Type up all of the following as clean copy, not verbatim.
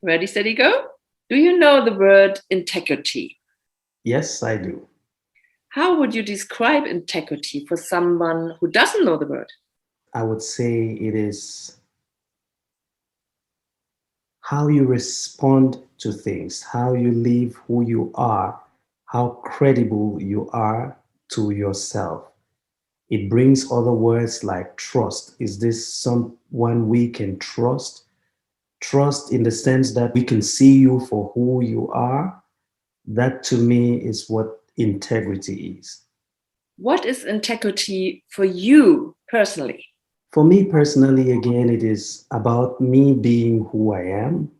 Ready, steady, go. Do you know the word integrity? Yes, I do. How would you describe integrity for someone who doesn't know the word? I would say it is how you respond to things, how you live who you are, how credible you are to yourself. It brings other words like trust. Is this someone we can trust? Trust in the sense that we can see you for who you are. That to me is what integrity is. What is integrity for you personally? For me personally, again, it is about me being who I am,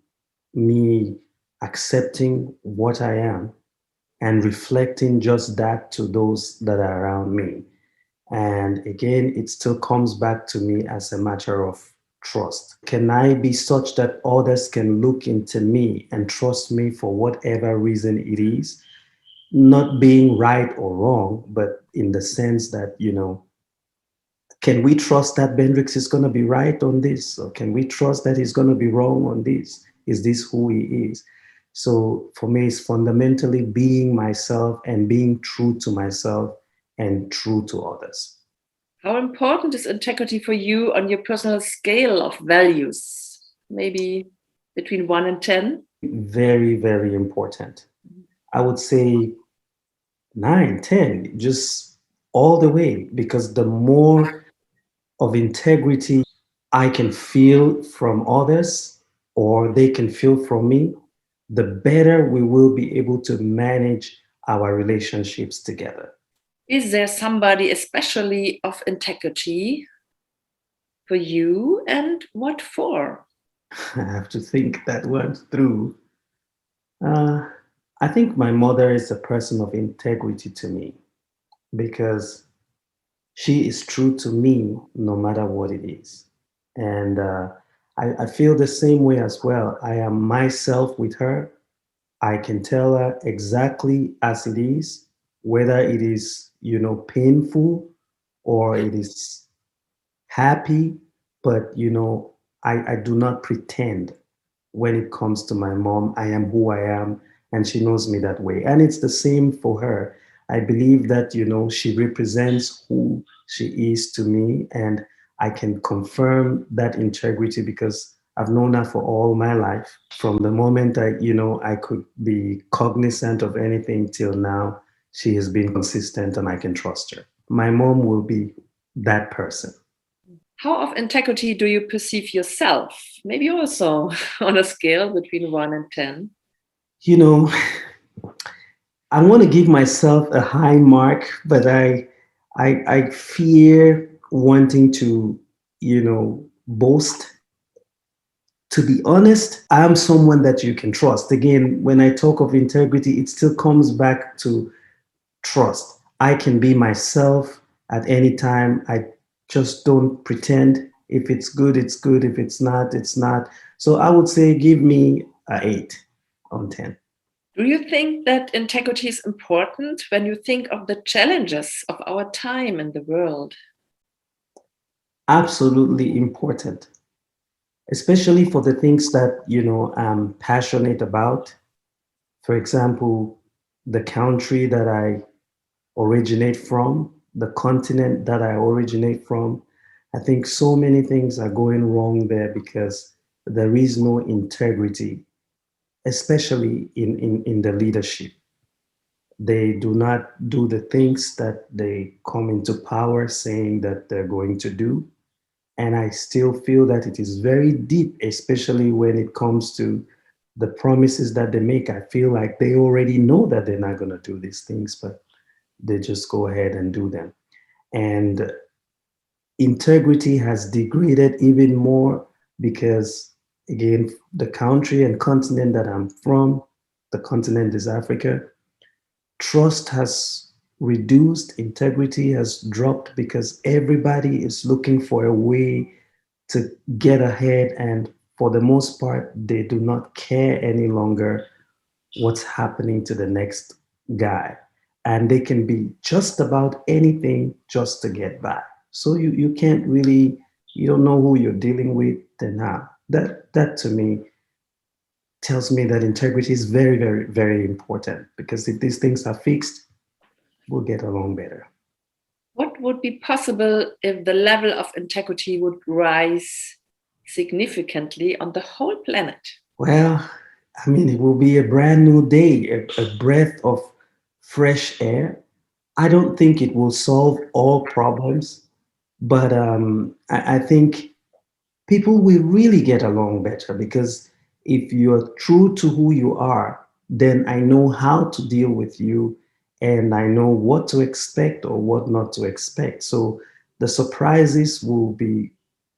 me accepting what I am, and reflecting just that to those that are around me. And again, it still comes back to me as a matter of trust. Can I be such that others can look into me and trust me for whatever reason it is? Not being right or wrong, but in the sense that, can we trust that Bendrix is going to be right on this? Or can we trust that he's going to be wrong on this? Is this who he is? So for me, it's fundamentally being myself and being true to myself and true to others. How important is integrity for you on your personal scale of values? Maybe between 1 and 10? Very, very important. I would say 9, 10, just all the way, because the more of integrity I can feel from others or they can feel from me, the better we will be able to manage our relationships together. Is there somebody especially of integrity for you, and what for? I have to think that one through. Uh, I think my mother is a person of integrity to me because she is true to me no matter what it is. And I feel the same way as well. I am myself with her. I can tell her exactly as it is, whether it is, painful or it is happy. But, I do not pretend when it comes to my mom. I am who I am, and she knows me that way. And it's the same for her. I believe that, she represents who she is to me, and I can confirm that integrity because I've known her for all my life. From the moment I could be cognizant of anything till now, she has been consistent and I can trust her. My mom will be that person. How of integrity do you perceive yourself? Maybe also on a scale between 1 and 10. You know, I want to give myself a high mark, but I fear wanting to, boast. To be honest, I'm someone that you can trust. Again, when I talk of integrity, it still comes back to trust. I can be myself at any time. I just don't pretend. If it's good, it's good. If it's not, it's not. So I would say give me a 8 on 10. Do you think that integrity is important when you think of the challenges of our time in the world? Absolutely important, especially for the things that I'm passionate about. For example, the country that I originate from, the continent that I originate from. I think so many things are going wrong there because there is no integrity, especially in the leadership. They do not do the things that they come into power saying that they're going to do. And I still feel that it is very deep, especially when it comes to the promises that they make. I feel like they already know that they're not going to do these things, but they just go ahead and do them. And integrity has degraded even more because, again, the country and continent that I'm from, the continent is Africa, trust has reduced, integrity has dropped because everybody is looking for a way to get ahead. And for the most part, they do not care any longer what's happening to the next guy. And they can be just about anything just to get by. So you can't really, you don't know who you're dealing with. Then that to me tells me that integrity is very, very, very important, because if these things are fixed, we'll get along better. What would be possible if the level of integrity would rise significantly on the whole planet? Well, I mean, it will be a brand new day, a breath of fresh air. I don't think it will solve all problems, but I think people will really get along better, because if you're true to who you are, then I know how to deal with you, and I know what to expect or what not to expect. So the surprises will be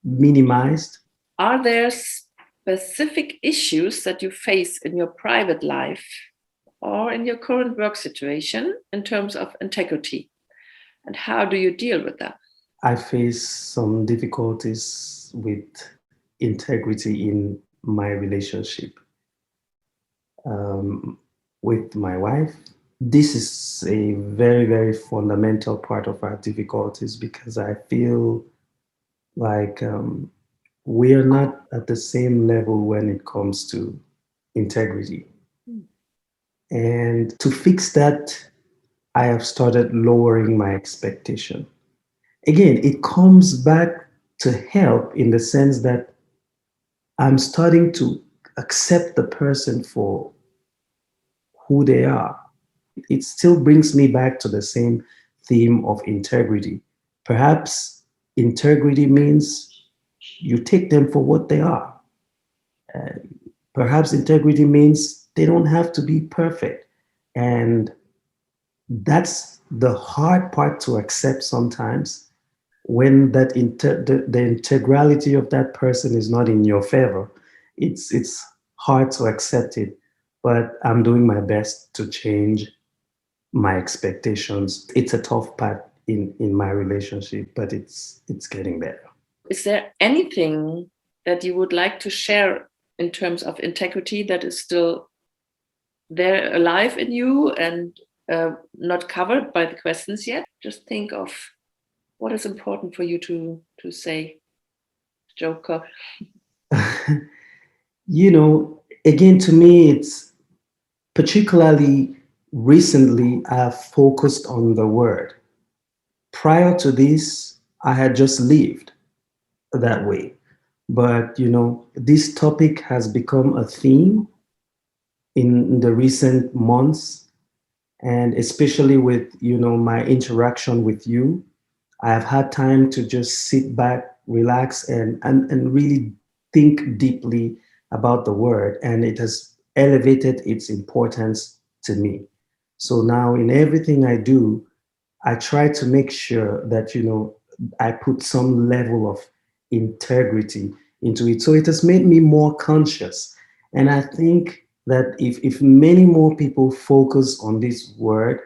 minimized. Are there specific issues that you face in your private life or in your current work situation in terms of integrity? And how do you deal with that? I face some difficulties with integrity in my relationship um, with my wife. This is a very, very fundamental part of our difficulties, because I feel like we are not at the same level when it comes to integrity. And to fix that, I have started lowering my expectation. Again, it comes back to help in the sense that I'm starting to accept the person for who they are. It still brings me back to the same theme of integrity. Perhaps integrity means you take them for what they are. Uh, Perhaps integrity means they don't have to be perfect. And that's the hard part to accept sometimes, when the integrality of that person is not in your favor. It's hard to accept it, but I'm doing my best to change my expectations. It's a tough part in my relationship, but it's getting better. Is there anything that you would like to share in terms of integrity that is still there alive in you and not covered by the questions yet? Just think of what is important for you to say, Joker. Again, to me, it's particularly recently I've focused on the word. Prior to this, I had just lived that way. But this topic has become a theme in the recent months, and especially with my interaction with you. I have had time to just sit back, relax, and really think deeply about the word, and it has elevated its importance to me. So now in everything I do, I try to make sure that I put some level of integrity into it. So it has made me more conscious. And I think that if many more people focus on this word,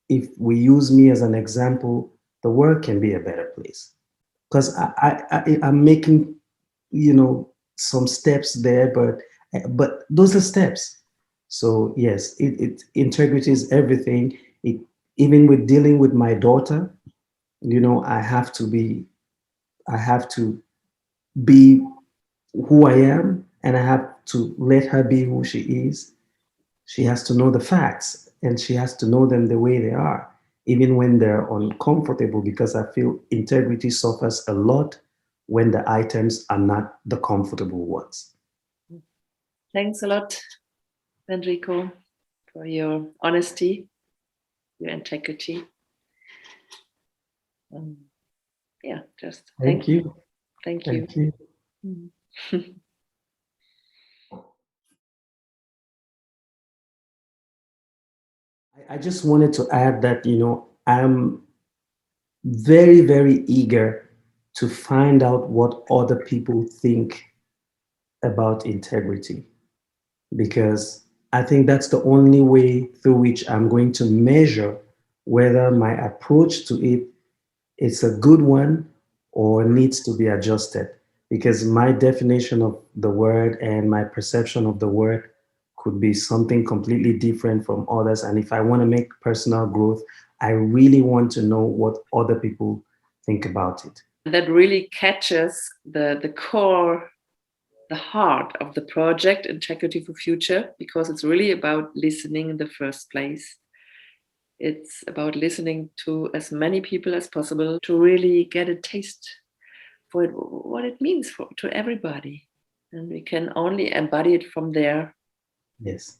if we use me as an example, the world can be a better place. Because I'm making, some steps there, but those are steps. So yes, integrity is everything. Even with dealing with my daughter, I have to be who I am, and I have to let her be who she is. She has to know the facts, and she has to know them the way they are, even when they're uncomfortable, because I feel integrity suffers a lot when the items are not the comfortable ones. Thanks a lot, Enrico, for your honesty, your integrity. Just Thank you. Thank you. Thank you. I just wanted to add that, I'm very, very eager to find out what other people think about integrity, because I think that's the only way through which I'm going to measure whether my approach to it is a good one or needs to be adjusted. Because my definition of the word and my perception of the word could be something completely different from others. And if I want to make personal growth, I really want to know what other people think about it. That really catches the core the heart of the project Integrity for Future, because it's really about listening in the first place. It's about listening to as many people as possible to really get a taste for it, what it means to everybody. And we can only embody it from there. Yes.